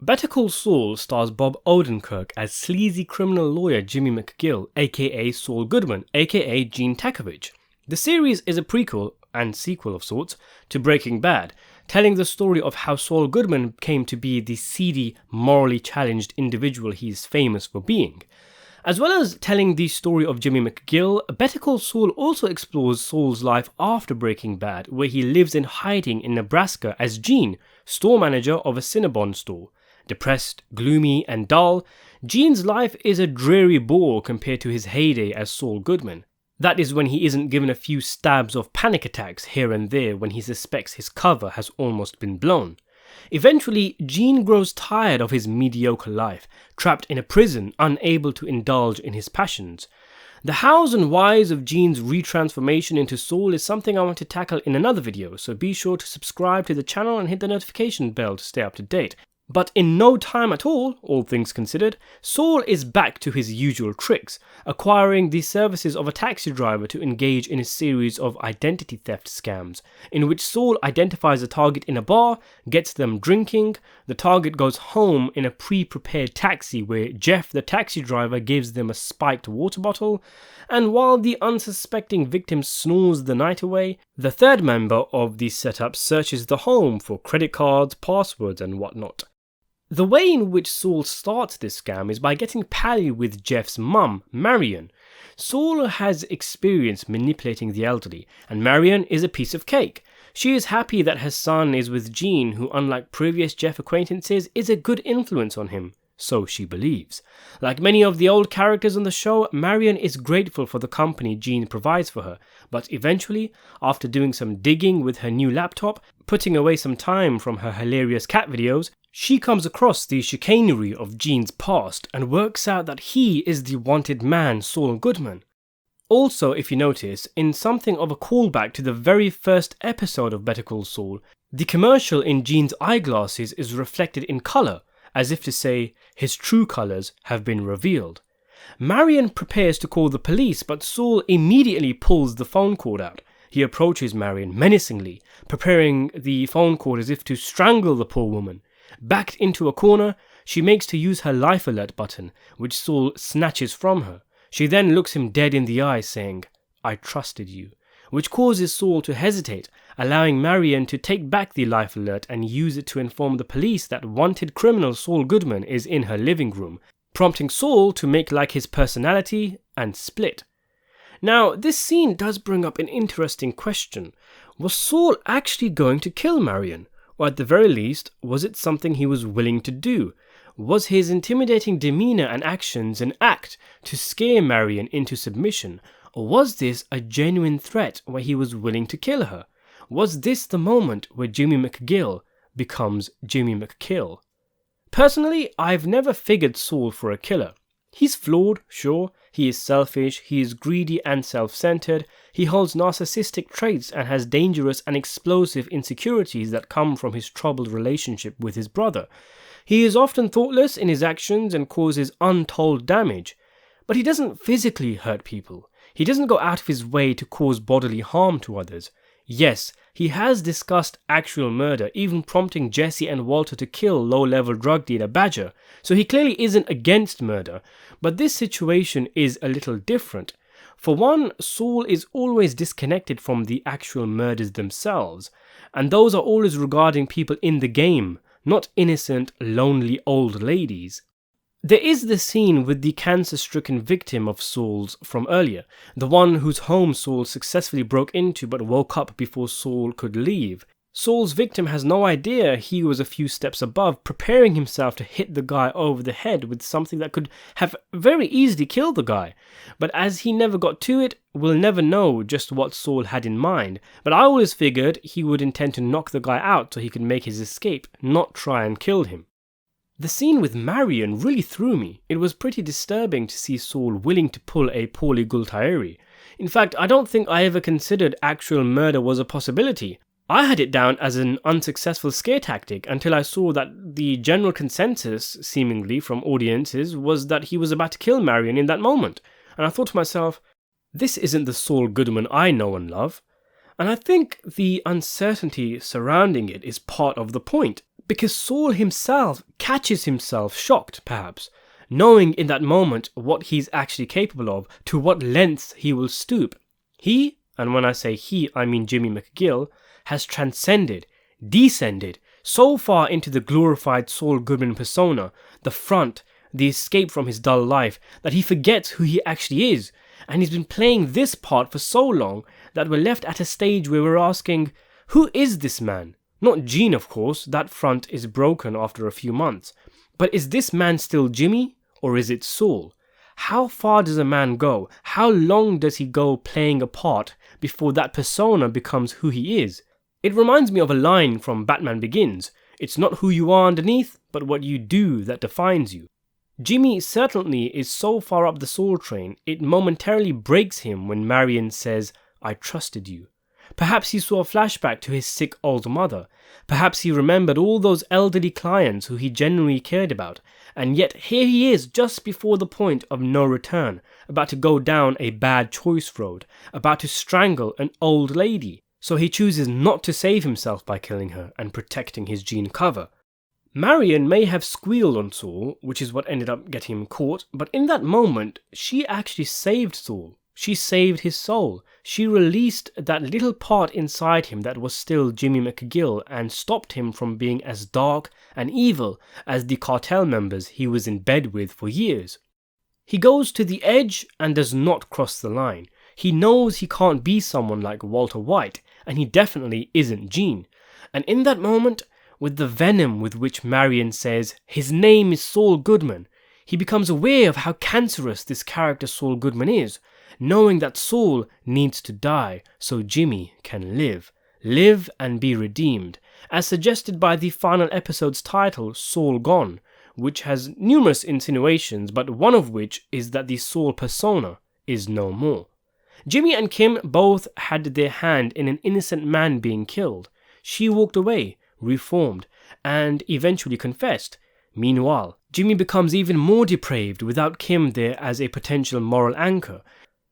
Better Call Saul stars Bob Odenkirk as sleazy criminal lawyer Jimmy McGill, aka Saul Goodman, aka Gene Takovic. The series is a prequel and sequel of sorts to Breaking Bad, telling the story of how Saul Goodman came to be the seedy, morally challenged individual he is famous for being. As well as telling the story of Jimmy McGill, Better Call Saul also explores Saul's life after Breaking Bad, where he lives in hiding in Nebraska as Gene, store manager of a Cinnabon store. Depressed, gloomy, and dull, Gene's life is a dreary bore compared to his heyday as Saul Goodman. That is when he isn't given a few stabs of panic attacks here and there when he suspects his cover has almost been blown. Eventually, Gene grows tired of his mediocre life, trapped in a prison, unable to indulge in his passions. The hows and whys of Gene's retransformation into Saul is something I want to tackle in another video, so be sure to subscribe to the channel and hit the notification bell to stay up to date. But in no time at all things considered, Saul is back to his usual tricks, acquiring the services of a taxi driver to engage in a series of identity theft scams, in which Saul identifies a target in a bar, gets them drinking, the target goes home in a pre-prepared taxi where Jeff the taxi driver gives them a spiked water bottle, and while the unsuspecting victim snores the night away, the third member of the setup searches the home for credit cards, passwords and whatnot. The way in which Saul starts this scam is by getting pally with Jeff's mum, Marion. Saul has experience manipulating the elderly, and Marion is a piece of cake. She is happy that her son is with Gene, who, unlike previous Jeff acquaintances, is a good influence on him. So she believes. Like many of the old characters on the show, Marion is grateful for the company Gene provides for her, but eventually, after doing some digging with her new laptop, putting away some time from her hilarious cat videos, she comes across the chicanery of Gene's past and works out that he is the wanted man, Saul Goodman. Also, if you notice, in something of a callback to the very first episode of Better Call Saul, the commercial in Gene's eyeglasses is reflected in colour, as if to say, his true colours have been revealed. Marion prepares to call the police, but Saul immediately pulls the phone cord out. He approaches Marion menacingly, preparing the phone cord as if to strangle the poor woman. Backed into a corner, she makes to use her LifeAlert button, which Saul snatches from her. She then looks him dead in the eye, saying, "I trusted you," which causes Saul to hesitate, allowing Marion to take back the LifeAlert and use it to inform the police that wanted criminal Saul Goodman is in her living room, prompting Saul to make like his personality and split. Now, this scene does bring up an interesting question. Was Saul actually going to kill Marion? Or at the very least, was it something he was willing to do? Was his intimidating demeanour and actions an act to scare Marion into submission? Or was this a genuine threat where he was willing to kill her? Was this the moment where Jimmy McGill becomes Jimmy McKill? Personally, I've never figured Saul for a killer. He's flawed, sure, he is selfish, he is greedy and self-centered, he holds narcissistic traits and has dangerous and explosive insecurities that come from his troubled relationship with his brother. He is often thoughtless in his actions and causes untold damage. But he doesn't physically hurt people. He doesn't go out of his way to cause bodily harm to others. Yes, he has discussed actual murder, even prompting Jesse and Walter to kill low-level drug dealer Badger, so he clearly isn't against murder, but this situation is a little different. For one, Saul is always disconnected from the actual murders themselves, and those are always regarding people in the game, not innocent, lonely old ladies. There is the scene with the cancer-stricken victim of Saul's from earlier, the one whose home Saul successfully broke into but woke up before Saul could leave. Saul's victim has no idea he was a few steps above, preparing himself to hit the guy over the head with something that could have very easily killed the guy. But as he never got to it, we'll never know just what Saul had in mind. But I always figured he would intend to knock the guy out so he could make his escape, not try and kill him. The scene with Marion really threw me. It was pretty disturbing to see Saul willing to pull a Paulie Gualtieri. In fact, I don't think I ever considered actual murder was a possibility. I had it down as an unsuccessful scare tactic until I saw that the general consensus, seemingly from audiences, was that he was about to kill Marion in that moment. And I thought to myself, this isn't the Saul Goodman I know and love. And I think the uncertainty surrounding it is part of the point. because Saul himself catches himself shocked, perhaps, knowing in that moment what he's actually capable of, to what lengths he will stoop. He, and when I say he, I mean Jimmy McGill, has transcended, descended, so far into the glorified Saul Goodman persona, the front, the escape from his dull life, that he forgets who he actually is, and he's been playing this part for so long that we're left at a stage where we're asking, who is this man? Not Gene, of course, that front is broken after a few months, but is this man still Jimmy, or is it Saul? How far does a man go? How long does he go playing a part before that persona becomes who he is? It reminds me of a line from Batman Begins, "It's not who you are underneath, but what you do that defines you." Jimmy certainly is so far up the Saul train, it momentarily breaks him when Marion says, "I trusted you." Perhaps he saw a flashback to his sick old mother. Perhaps he remembered all those elderly clients who he genuinely cared about. And yet here he is just before the point of no return, about to go down a bad choice road, about to strangle an old lady. So he chooses not to save himself by killing her and protecting his Gene cover. Marion may have squealed on Saul, which is what ended up getting him caught, but in that moment, she actually saved Saul. She saved his soul. She released that little part inside him that was still Jimmy McGill and stopped him from being as dark and evil as the cartel members he was in bed with for years. He goes to the edge and does not cross the line. He knows he can't be someone like Walter White, and he definitely isn't Gene. And in that moment, with the venom with which Marion says, "His name is Saul Goodman," he becomes aware of how cancerous this character Saul Goodman is, knowing that Saul needs to die so Jimmy can live and be redeemed, as suggested by the final episode's title, Saul Gone, which has numerous insinuations, but one of which is that the Saul persona is no more. Jimmy and Kim both had their hand in an innocent man being killed. She walked away, reformed, and eventually confessed. Meanwhile, Jimmy becomes even more depraved without Kim there as a potential moral anchor.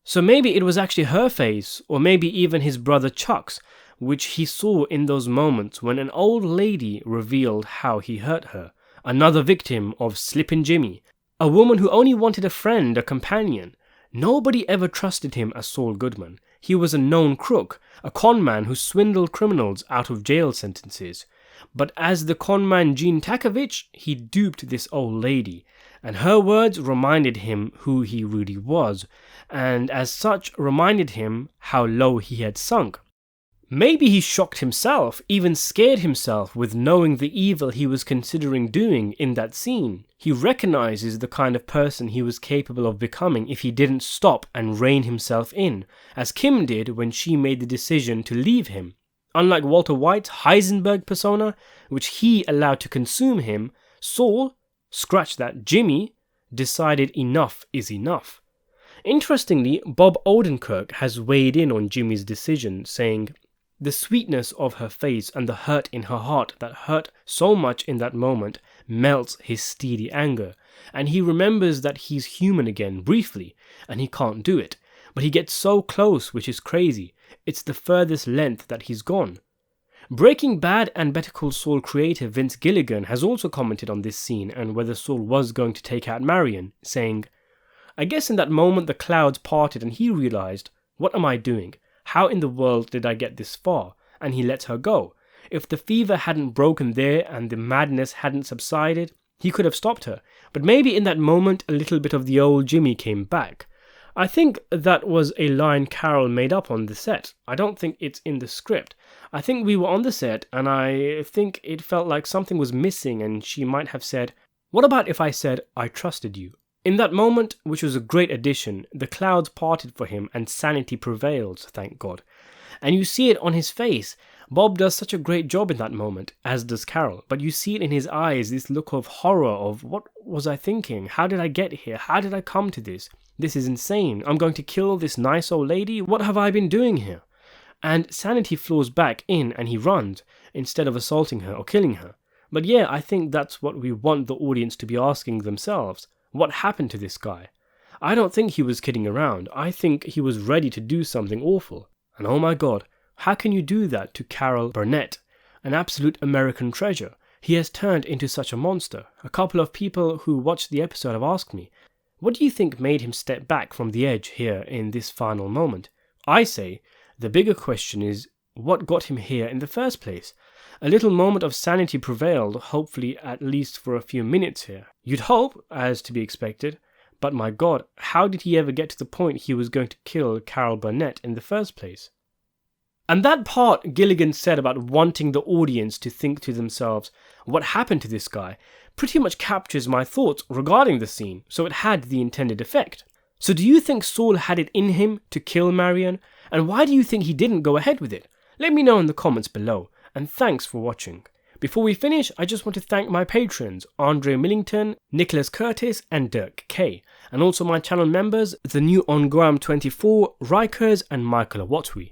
So maybe it was actually her face, or maybe even his brother Chuck's, which he saw in those moments when an old lady revealed how he hurt her. Another victim of Slippin' Jimmy, a woman who only wanted a friend, a companion. Nobody ever trusted him as Saul Goodman. He was a known crook, a conman who swindled criminals out of jail sentences. But as the conman Gene Takovic, he duped this old lady, and her words reminded him who he really was, and as such reminded him how low he had sunk. Maybe he shocked himself, even scared himself with knowing the evil he was considering doing in that scene. He recognizes the kind of person he was capable of becoming if he didn't stop and rein himself in, as Kim did when she made the decision to leave him. Unlike Walter White's Heisenberg persona, which he allowed to consume him, Saul, scratch that, Jimmy, decided enough is enough. Interestingly, Bob Odenkirk has weighed in on Jimmy's decision, saying, "The sweetness of her face and the hurt in her heart that hurt so much in that moment melts his steady anger, and he remembers that he's human again briefly, and he can't do it, but he gets so close, which is crazy. It's the furthest length that he's gone." Breaking Bad and Better Call Saul creator Vince Gilligan has also commented on this scene and whether Saul was going to take out Marion, saying, "I guess in that moment the clouds parted and he realized, what am I doing? How in the world did I get this far?" And he lets her go. If the fever hadn't broken there and the madness hadn't subsided, he could have stopped her. But maybe in that moment a little bit of the old Jimmy came back. I think that was a line Carol made up on the set. I don't think it's in the script. I think we were on the set and I think it felt like something was missing and she might have said, "What about if I said, I trusted you?" In that moment, which was a great addition, the clouds parted for him and sanity prevailed, thank God. And you see it on his face. Bob does such a great job in that moment, as does Carol, but you see it in his eyes, this look of horror of, what was I thinking? How did I get here? How did I come to this? This is insane. I'm going to kill this nice old lady? What have I been doing here? And sanity flows back in and he runs, instead of assaulting her or killing her. But yeah, I think that's what we want the audience to be asking themselves. What happened to this guy? I don't think he was kidding around. I think he was ready to do something awful. And oh my God, how can you do that to Carol Burnett, an absolute American treasure? he has turned into such a monster. A couple of people who watched the episode have asked me, what do you think made him step back from the edge here in this final moment? I say, the bigger question is, what got him here in the first place? A little moment of sanity prevailed, hopefully at least for a few minutes here. You'd hope, as to be expected, but my God, how did he ever get to the point he was going to kill Carol Burnett in the first place? And that part Gilligan said about wanting the audience to think to themselves, what happened to this guy, pretty much captures my thoughts regarding the scene, so it had the intended effect. So do you think Saul had it in him to kill Marion? And why do you think he didn't go ahead with it? Let me know in the comments below, and thanks for watching. Before we finish, I just want to thank my patrons, Andre Millington, Nicholas Curtis, and Dirk K, and also my channel members, the new On Graham 24, Rikers, and Michael Awatwi.